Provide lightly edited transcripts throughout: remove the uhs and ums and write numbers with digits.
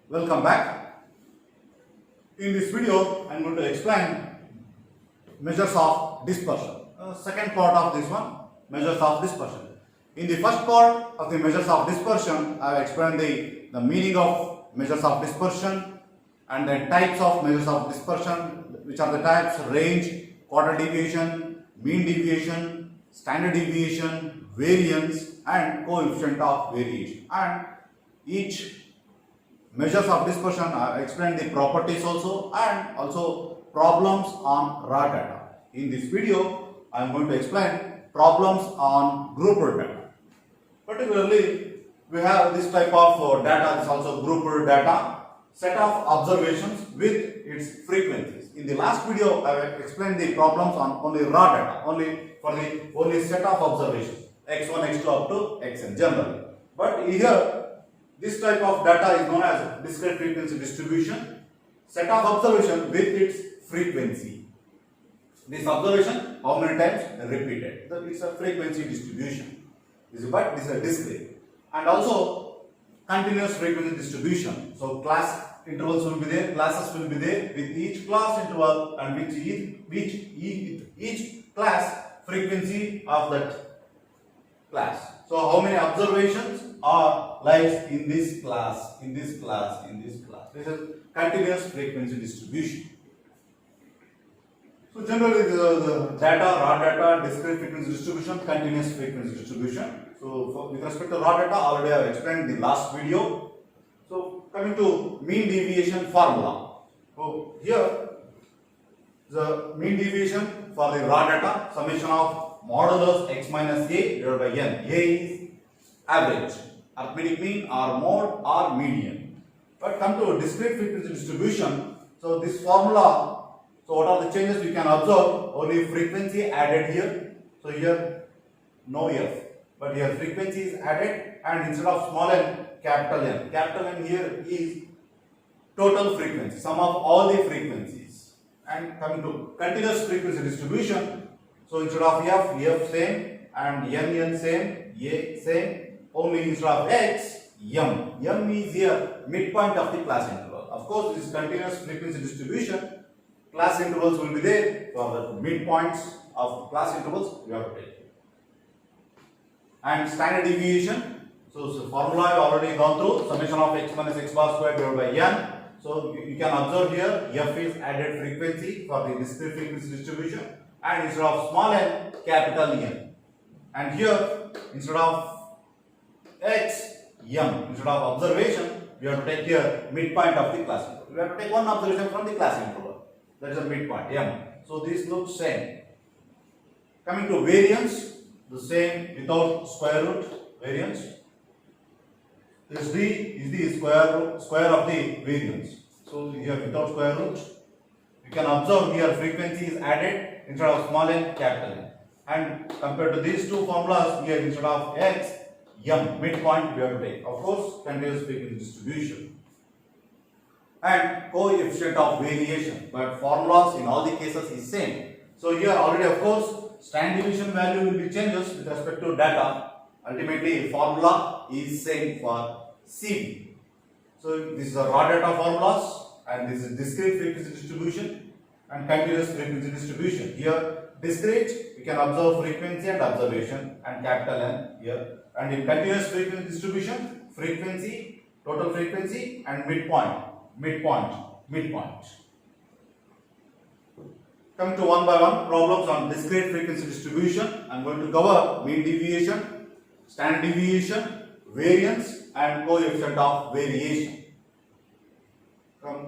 Welcome back. In this video, I am going to explain measures of dispersion. Second part of this one, measures of dispersion. In the first part of the measures of dispersion, I have explained the meaning of measures of dispersion and the types of measures of dispersion, which are the types: range, quarter deviation, mean deviation, standard deviation, variance, and coefficient of variation. And each measures of dispersion, I explained the properties also and also problems on raw data. In this video, I am going to explain problems on grouped data. Particularly, we have this type of data, is also grouped data, set of observations with its frequencies. In the last video, I have explained the problems on only raw data, only set of observations, x1, x2 up to xn generally. But here, this type of data is known as discrete frequency distribution, set of observation with its frequency. This observation, how many times repeated? That is a frequency distribution. But this is a discrete. And also continuous frequency distribution. So class intervals will be there, classes will be there with each class interval and with each class frequency of that class. So how many observations are lies in this class, in this class, in this class. This is continuous frequency distribution. So generally the data, raw data, discrete frequency distribution, continuous frequency distribution. So with respect to raw data, already I have explained in the last video. So coming to mean deviation formula. So here the mean deviation for the raw data, summation of modulus x minus a divided by n. A is average, arithmetic mean or mode or median. But come to discrete frequency distribution. So this formula, so what are the changes we can observe? Only frequency added here. So here no f, but here frequency is added, and instead of small n, capital N. Capital N here is total frequency, sum of all the frequencies. And coming to continuous frequency distribution, so instead of f same, and n same, a same, only instead of x, m is here midpoint of the class interval. Of course, this continuous frequency distribution, class intervals will be there, for the midpoints of class intervals we have to take. And standard deviation, so formula I have already gone through, summation of x minus x bar square divided by n. So you can observe here f is added frequency for the discrete frequency distribution, and instead of small n, capital N. And here instead of x, m, instead of observation, we have to take here midpoint of the class interval. We have to take one observation from the class interval, that is a midpoint m. So this looks same. Coming to variance, the same without square root variance. This d is the square of the variance. So here without square root, you can observe here frequency is added instead of small n, capital N. And compared to these two formulas, here instead of x, m, midpoint we have to take. Of course, continuous frequency distribution. And coefficient of variation, but formulas in all the cases is same. So here already, of course, standard deviation value will be changes with respect to data. Ultimately, formula is same for CV. So this is a raw data formulas, and this is discrete frequency distribution and continuous frequency distribution. Here discrete, we can observe frequency and observation and capital N here. And in continuous frequency distribution, frequency, total frequency, and midpoint. Come to one by one problems on discrete frequency distribution. I am going to cover mean deviation, standard deviation, variance, and coefficient of variation.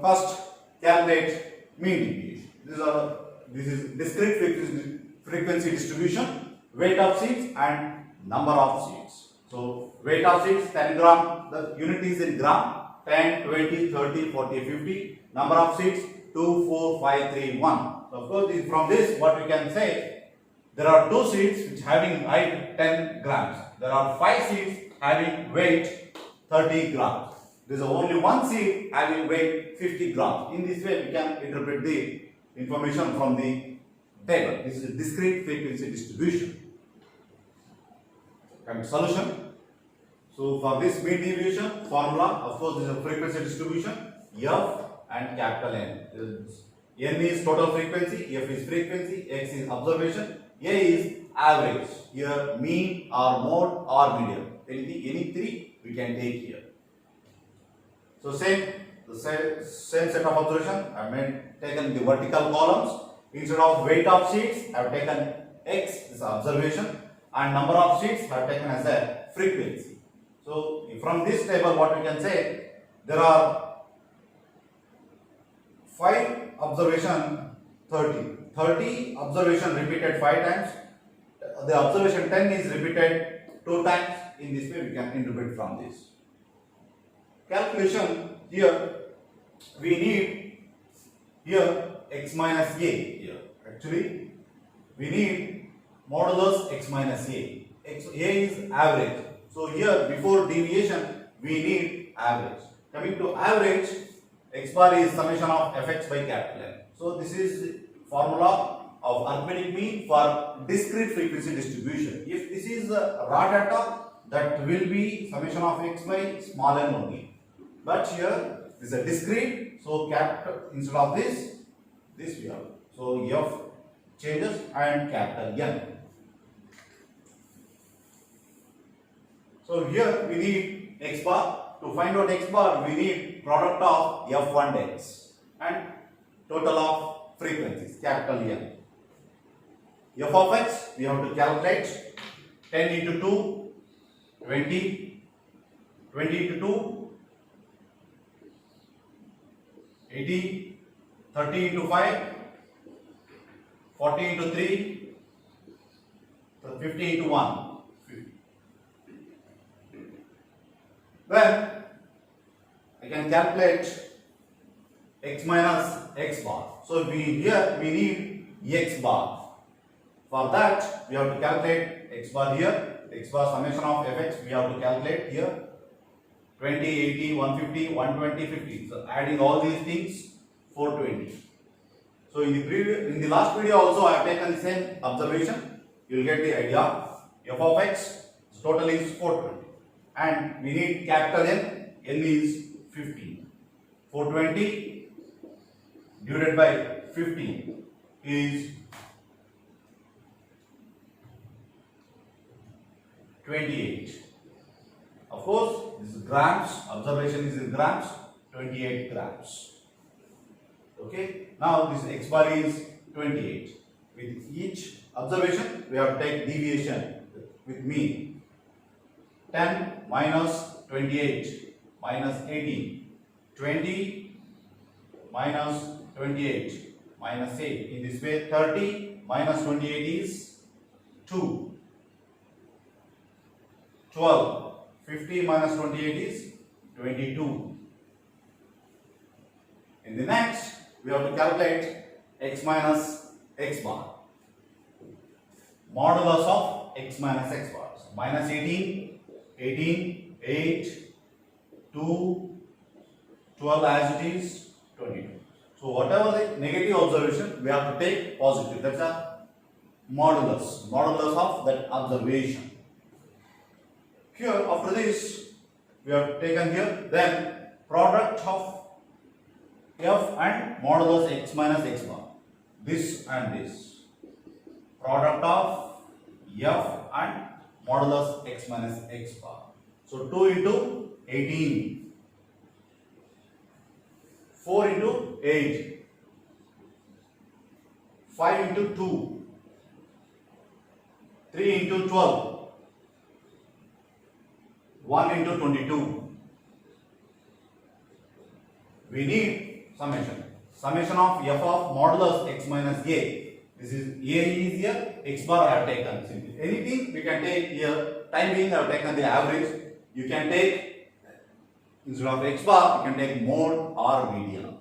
First, calculate mean deviation. This is discrete frequency distribution, weight of seeds and number of seeds. So weight of seeds 10 gram, the unit is in gram, 10, 20, 30, 40, 50. Number of seeds 2, 4, 5, 3, 1. So of course, from this what we can say, there are 2 seeds which having height 10 grams. There are 5 seeds having weight 30 grams. There is only 1 seed having weight 50 grams. In this way we can interpret the information from the table. This is a discrete frequency distribution. And solution. So for this mean deviation formula, of course, this is a frequency distribution, F and capital N. N is total frequency, F is frequency, X is observation, A is average. Here mean or mode or median. Any three we can take here. So the same set of observation. I have taken the vertical columns. Instead of weight of sheets, I have taken X, this observation, and number of sheets I have taken as a frequency. So from this table, what we can say, there are 5 observation 30. 30 observation repeated 5 times. The observation 10 is repeated 2 times. In this way, we can interpret from this. Calculation here, we need here x minus a here. Actually, we need modulus x minus a. A is average. So here, before deviation, we need average. Coming to average, x bar is summation of fx by capital N. So this is the formula of arithmetic mean for discrete frequency distribution. If this is raw data, that will be summation of x by small n only. But here this is a discrete, so capital instead of this we have. So F changes and capital N. So here we need x bar. To find out x bar, we need product of F1 x and total of frequencies, capital N. F of x, we have to calculate 10 into 2, 20, 20 into 2, 80, 30 into 5, 40 into 3, 50 into 1. Then I can calculate x minus x bar. So here we need x bar. For that we have to calculate x bar here. X bar summation of fx we have to calculate here. 20, 80, 150, 120, 50. So adding all these things, 420. So in the last video also I have taken the same observation. You will get the idea. F of x total is 420. And we need capital N. N is 15. 420 divided by 15 is 28. Of course, this is grams. Observation is in grams. 28 grams. Okay. Now this x bar is 28. With each observation, we have to take deviation with mean. 10 minus 28 minus 18. 20 minus 28 minus 8. In this way, 30 minus 28 is 2. 12. 50 minus 28 is 22. In the next, we have to calculate x minus x bar. Modulus of x minus x bar. So minus 18, 18, 8, 2, 12 as it is, 22. So whatever the negative observation, we have to take positive. That's a modulus of that observation. Here, after this, we have taken here, then product of f and modulus x minus x bar. This and this. Product of f and modulus x minus x bar. So 2 into 18. 4 into 8. 5 into 2. 3 into 12. 1 into 22. We need summation. Summation of f of modulus x minus a. This is a is here, x bar I have taken simply. Anything we can take here. Time being I have taken the average. You can take, instead of x bar, you can take mode or median.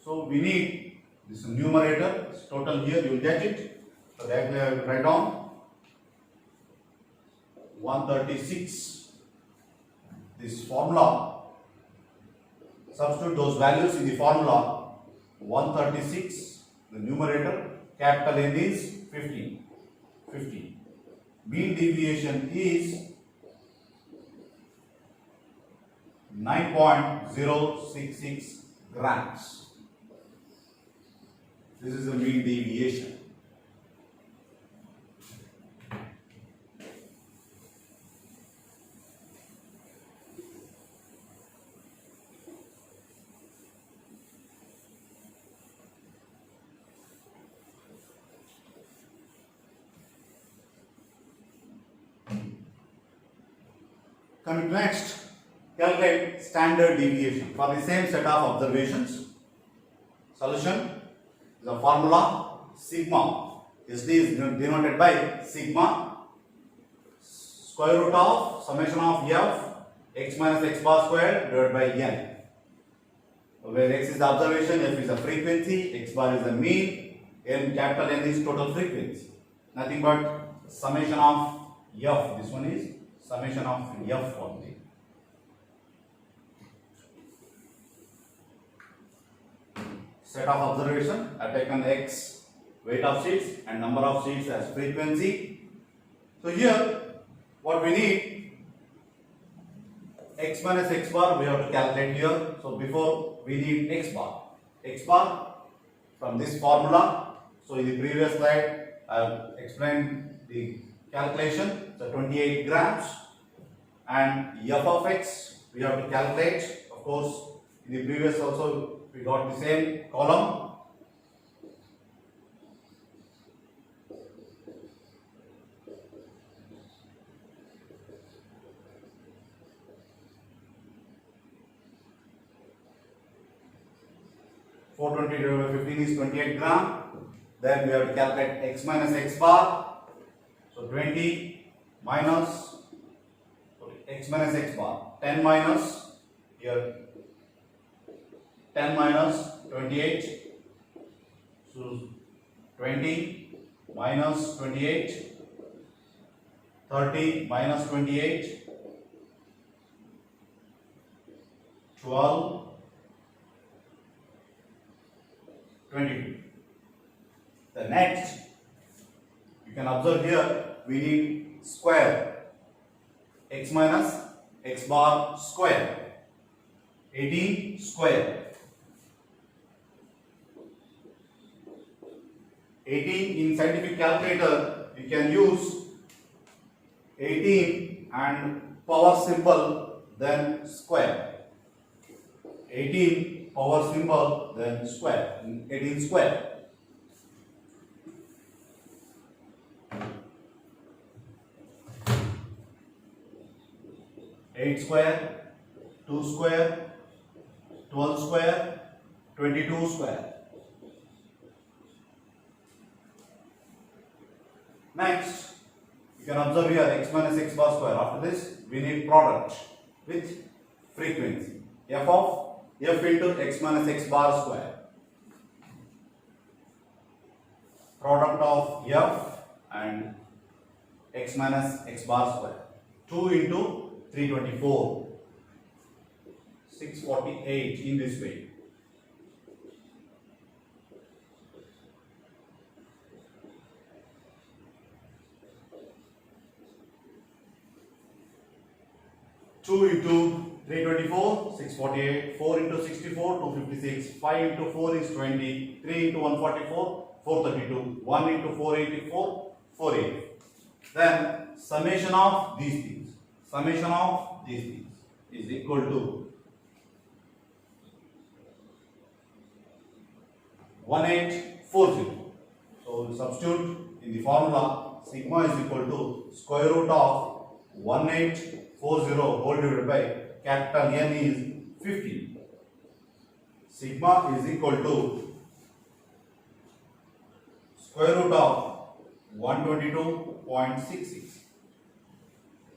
So we need this numerator, this total here, you will get it. So directly I will write down 136. This formula, substitute those values in the formula. 136, the numerator, capital N is 15. 15. Mean deviation is 9.066 grams. This is the mean deviation. Coming next, calculate standard deviation for the same set of observations. Solution is a formula sigma. SD is denoted by sigma square root of summation of f x minus x bar squared divided by n, where x is the observation, f is the frequency, x bar is the mean, n capital N is total frequency. Nothing but summation of f. This one is summation of f only. Set of observation, I have taken x weight of sheets and number of sheets as frequency. So here what we need, x minus x bar we have to calculate here. So before we need x bar. X bar from this formula. So in the previous slide I have explained the calculation. So 28 grams, and f of x we have to calculate. Of course in the previous also we got the same column. (420 divided by 15 is 28 gram. Then we have to calculate x minus x bar. So 20 minus x minus x bar, 10 minus here 10 minus 28. So 20 minus 28, 30 minus 28, 12, 22. The next, you can observe here we need square x minus x bar square, 18 square. 18 in scientific calculator you can use 18 and power symbol then square. 18 power symbol then square, 18 square. Eight square, 2 square, 12 square, 22 square. Next, you can observe here x minus x bar square. After this, we need product with frequency. F of f into x minus x bar square. Product of f and x minus x bar square. 2 into 324. 648 in this way. Two into 324, 648, 4 into 64, 256, 5 into 4 is 20, 3 into 144, 432, 1 into 484, 480. Then summation of these things. Summation of these things is equal to 1840. So substitute in the formula, sigma is equal to square root of 1840 whole divided by capital N is 50. Sigma is equal to square root of 122.66.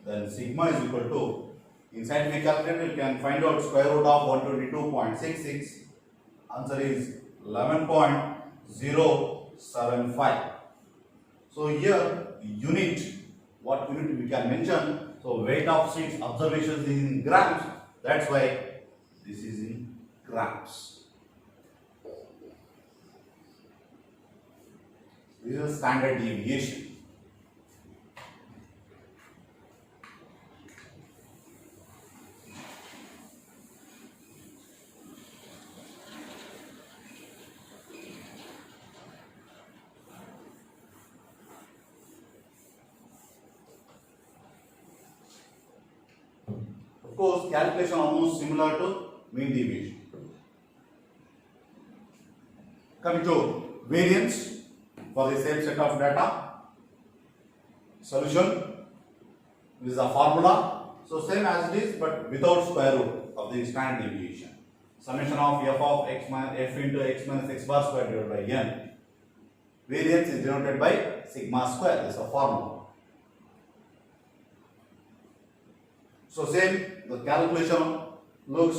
Then sigma is equal to, in scientific calculator you can find out square root of 122.66. Answer is 11.075. So here unit, what unit we can mention? So weight of sheets observations is in grams. That's why this is in grams. This is a standard deviation. Of course, calculation almost similar to mean deviation. Coming to variance for the same set of data. Solution, this is a formula. So same as it is, but without square root of the standard deviation. Summation of f of x minus f into x minus x bar square divided by n. Variance is denoted by sigma square. This is a formula. So same, the calculation looks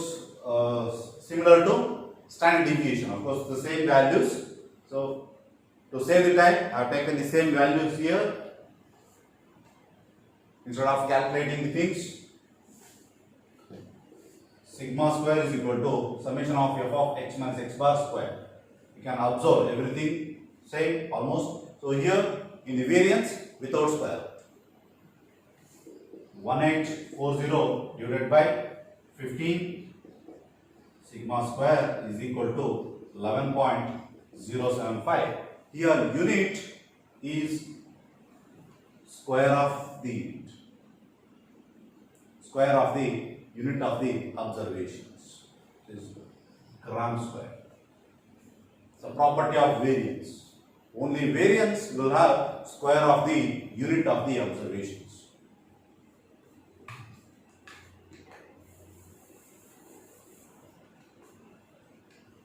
similar to standard deviation. Of course, the same values. So to save the time, I have taken the same values here. Instead of calculating the things, sigma square is equal to summation of f of x minus x bar square. You can observe everything same almost. So here in the variance without square, 1840 divided by 15, sigma square is equal to 11.075. Here unit is square of the unit. Square of the unit of the observations is gram square. It's a property of variance. Only variance will have square of the unit of the observations.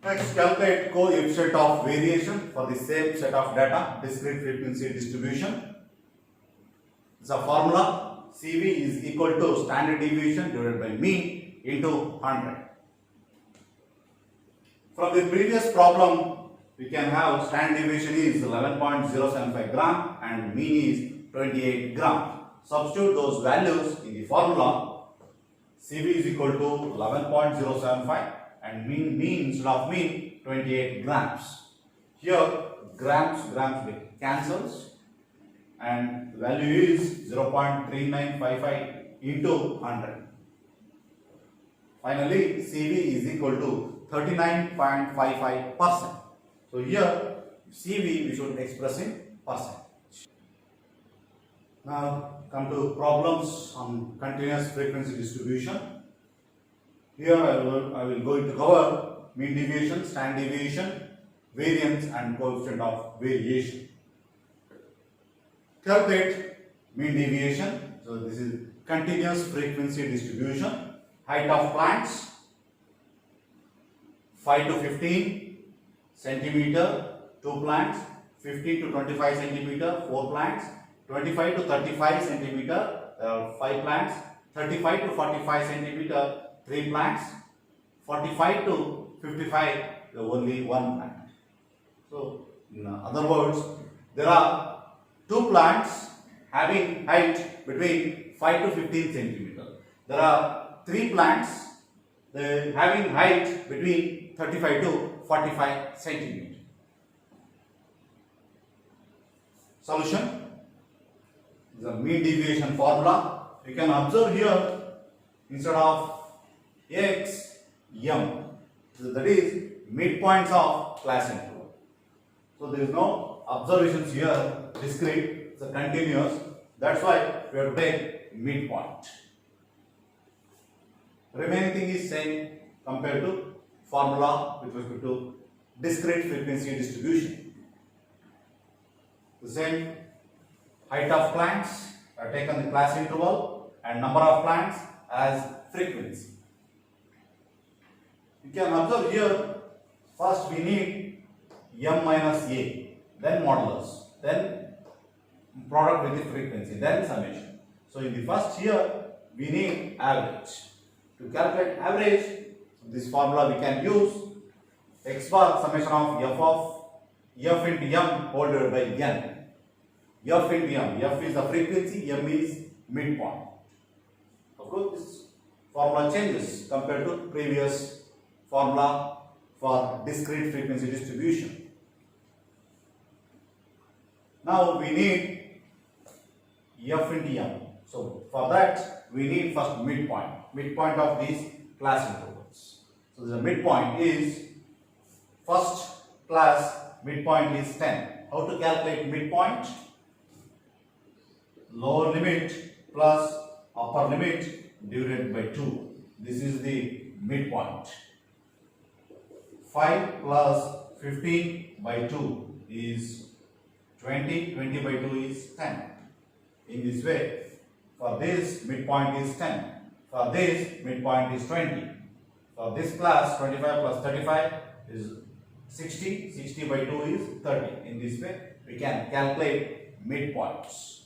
Next, calculate coefficient of variation for the same set of data, discrete frequency distribution. It's a formula. CV is equal to standard deviation divided by mean into 100. From the previous problem, we can have standard deviation is 11.075 gram and mean is 28 gram. Substitute those values in the formula. CV is equal to 11.075 and mean instead of mean 28 grams. Here grams cancels and the value is 0.3955 into 100. Finally, CV is equal to 39.55%. So here CV we should express in percentage. Now come to problems on continuous frequency distribution. Here I will going to cover mean deviation, standard deviation, variance and coefficient of variation. Calculate mean deviation. So this is continuous frequency distribution. Height of plants 5 to 15 centimeter, 2 plants, 15 to 25 centimeter, 4 plants, 25 to 35 centimeter, 5 plants, 35 to 45 centimeter, 3 plants, 45 to 55, only 1 plant. So in other words, there are 2 plants having height between 5 to 15 centimeter. There are 3 plants having height between 35 to 45 centimeter. Solution. The mean deviation formula. You can observe here instead of x, m. So that is midpoints of class interval. So there is no observations here. Discrete, it's a continuous. That's why we have to take midpoint. Remaining thing is same compared to formula with respect to discrete frequency distribution. The same height of plants are taken the class interval and number of plants as frequency. You can observe here, first we need m minus a, then modulus, then product with the frequency, then summation. So in the first here, we need average. To calculate average, this formula we can use x bar summation of f into m whole divided by n. F into m. F is the frequency, m is midpoint. Of course, this formula changes compared to previous formula for discrete frequency distribution. Now we need f into m. So for that we need first midpoint of these class intervals. So the midpoint is first class midpoint is 10. How to calculate midpoint? Lower limit plus upper limit divided by 2. This is the midpoint. 5 plus 15 by 2 is 20. 20 by 2 is 10. In this way, for this midpoint is 10. For this midpoint is 20. For this class, 25 plus 35 is 60. 60 by 2 is 30. In this way, we can calculate midpoints.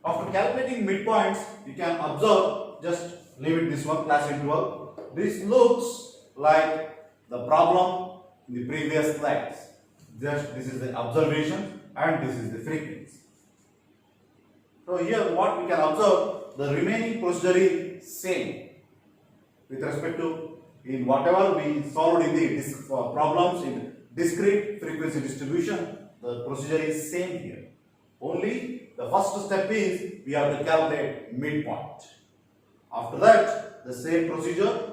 After calculating midpoints, you can observe, just leave it this one, class interval. This looks like the problem in the previous slides. Just this is the observation and this is the frequency. So here what we can observe, the remaining procedure is same with respect to in whatever we solved in the problems in discrete frequency distribution, the procedure is same here. Only the first step is we have to calculate midpoint. After that, the same procedure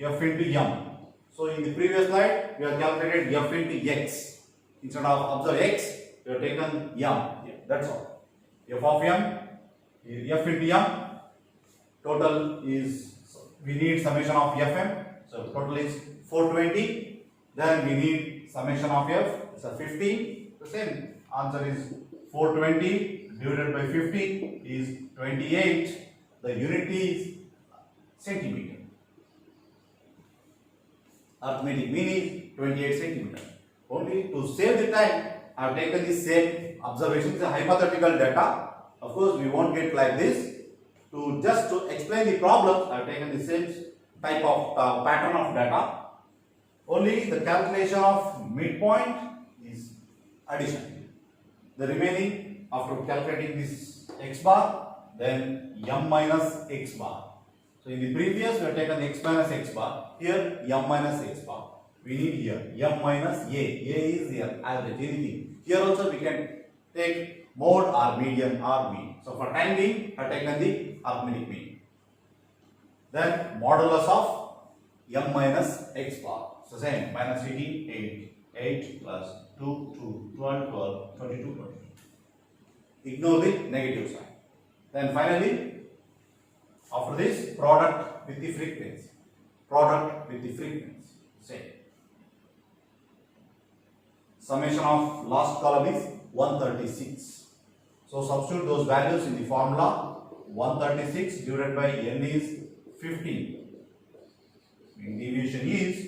f into m. So in the previous slide, we have calculated f into x. Instead of observe x, we have taken m. Yeah, that's all. F of m, f into m. Total is, we need summation of fm. So total is 420. Then we need summation of f. So 15. The same answer is 420 divided by 50 is 28. The unit is centimeter. Arithmetic mean is 28 centimeter. Only to save the time, I have taken the same observations, the hypothetical data. Of course, we won't get like this. To explain the problem, I have taken the same type of pattern of data. Only the calculation of midpoint is addition. The remaining, after calculating this x bar, then m minus x bar. So in the previous we have taken x minus x bar, here m minus x bar. We need here m minus a. A is here average, anything. Here also we can take mode or median or mean. So for time being, I have taken the arithmetic mean. Then modulus of m minus x bar. So same, minus 18, 8. 8 plus 2, 2, 12, 12, 22, 22. Ignore the negative sign. Then finally, after this, product with the frequency. Product with the frequency. Same. Summation of last column is 136. So substitute those values in the formula. 136 divided by n is 15. Mean deviation is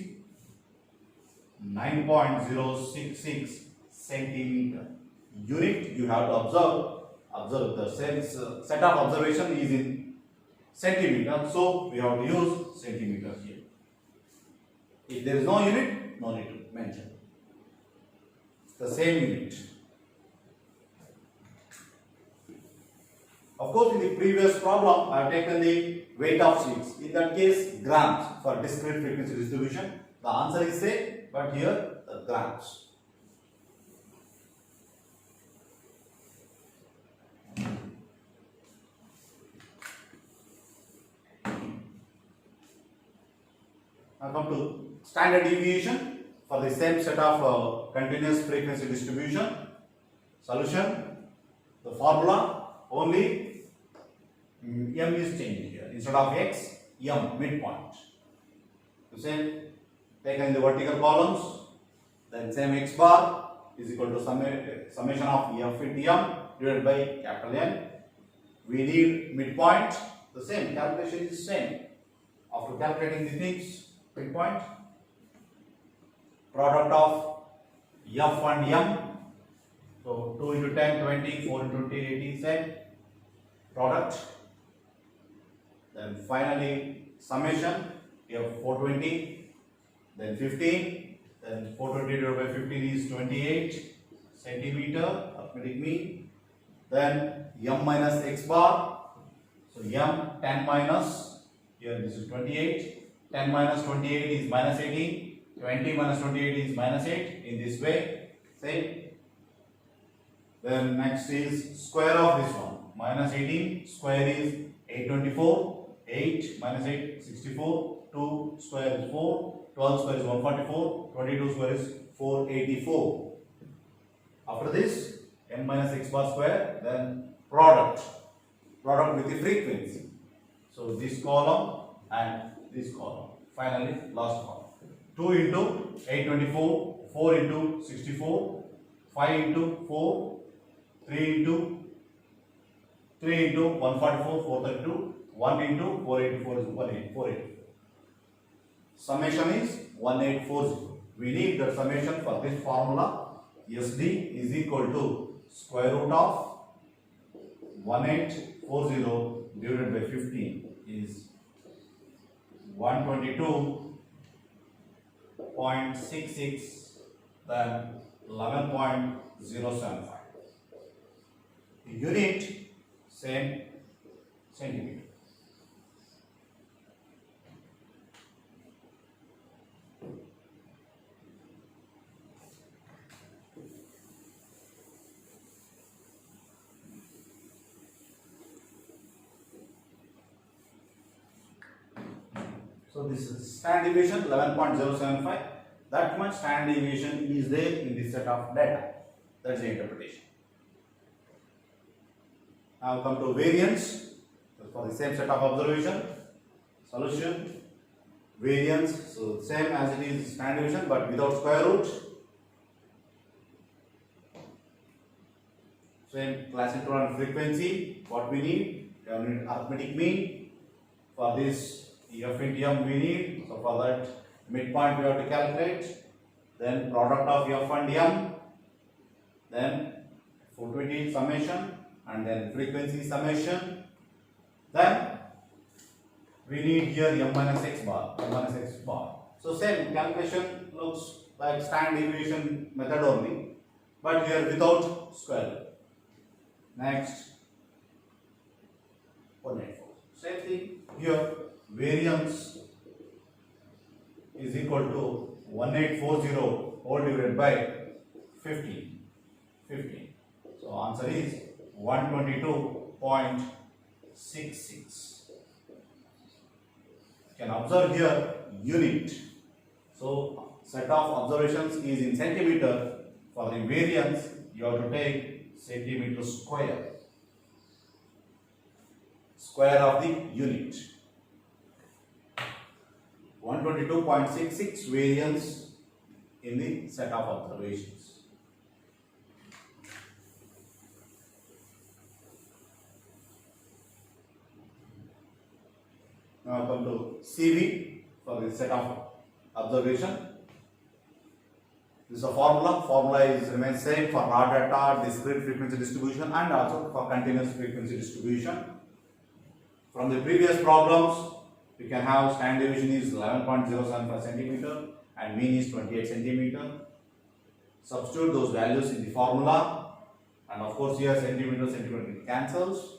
9.066 centimeter. Unit you have to observe the set of observation is in centimeter, so we have to use centimeter here. If there is no unit, no need to mention. It's the same unit. Of course, in the previous problem, I have taken the weight of sheets. In that case, grams for discrete frequency distribution. The answer is same, but here the grams. Now come to standard deviation for the same set of continuous frequency distribution. Solution, the formula only m is changed here. Instead of x, m, midpoint. The same taken in the vertical columns, then same x bar is equal to summation of f into m divided by capital N. We need midpoint, the same, calculation is same. After calculating the things, midpoint, product of f and m, so 2 into 10, 20, 4 into 20, 80 set, product, then finally summation, f 420, then 15, then 420 divided by 15 is 28 centimeter, arithmetic mean, then m minus x bar, so m 10 minus, here this is 28, 10 minus 28 is minus 18, 20 minus 28 is minus 8, in this way, same. Then next is square of this one, minus 18, square is 824, 8 minus 8, 64, 2 square is 4, 12 square is 144, 22 square is 484. After this, m minus x bar square, then product with the frequency. So this column and this column. Finally, last column. 2 into 824, 4 into 64, 5 into 4, 3 into 144, 432, 1 into 484 is 484. Summation is 1840. We need the summation for this formula. SD is equal to square root of 1840 divided by 15 is 122.66, then 11.075. Unit same, centimeter. So this is stand deviation 11.075. That much stand deviation is there in this set of data. That's the interpretation. Now come to variance. For the same set of observation, solution, variance. So same as it is stand deviation but without square root. Same classical and frequency. What we need? We need arithmetic mean. For this F into M we need. So for that midpoint we have to calculate. Then product of F and M. Then 420 summation. And then frequency summation. Then we need here M minus x bar. So same calculation looks like stand deviation method only, but here without square root. Next, 184. Same thing here. Variance is equal to 1840 whole divided by 15. So answer is 122.66. You can observe here unit. So set of observations is in centimeter. For the variance you have to take centimeter square. Square of the unit. 122.66 variance in the set of observations. Now come to CV for the set of observation. This is a formula. Formula is remains same for raw data, discrete frequency distribution, and also for continuous frequency distribution. From the previous problems, we can have stand deviation is 11.075 centimeter and mean is 28 centimeter. Substitute those values in the formula, and of course here centimeter cancels.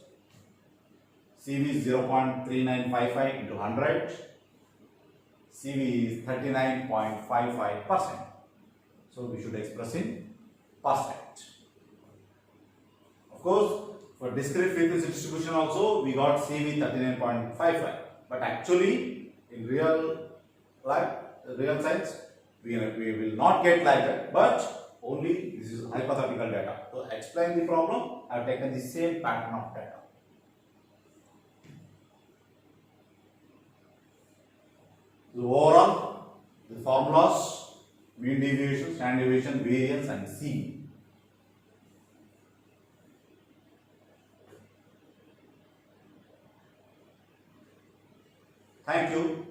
CV is 0.3955 into 100. CV is 39.55%. So we should express in percent. Of course, for discrete frequency distribution also we got CV 39.55. But actually, in real life, real science, we will not get like that. But only this is hypothetical data. To explain the problem, I have taken the same pattern of data. So overall, the formulas: mean deviation, stand deviation, variance, and CV. Thank you.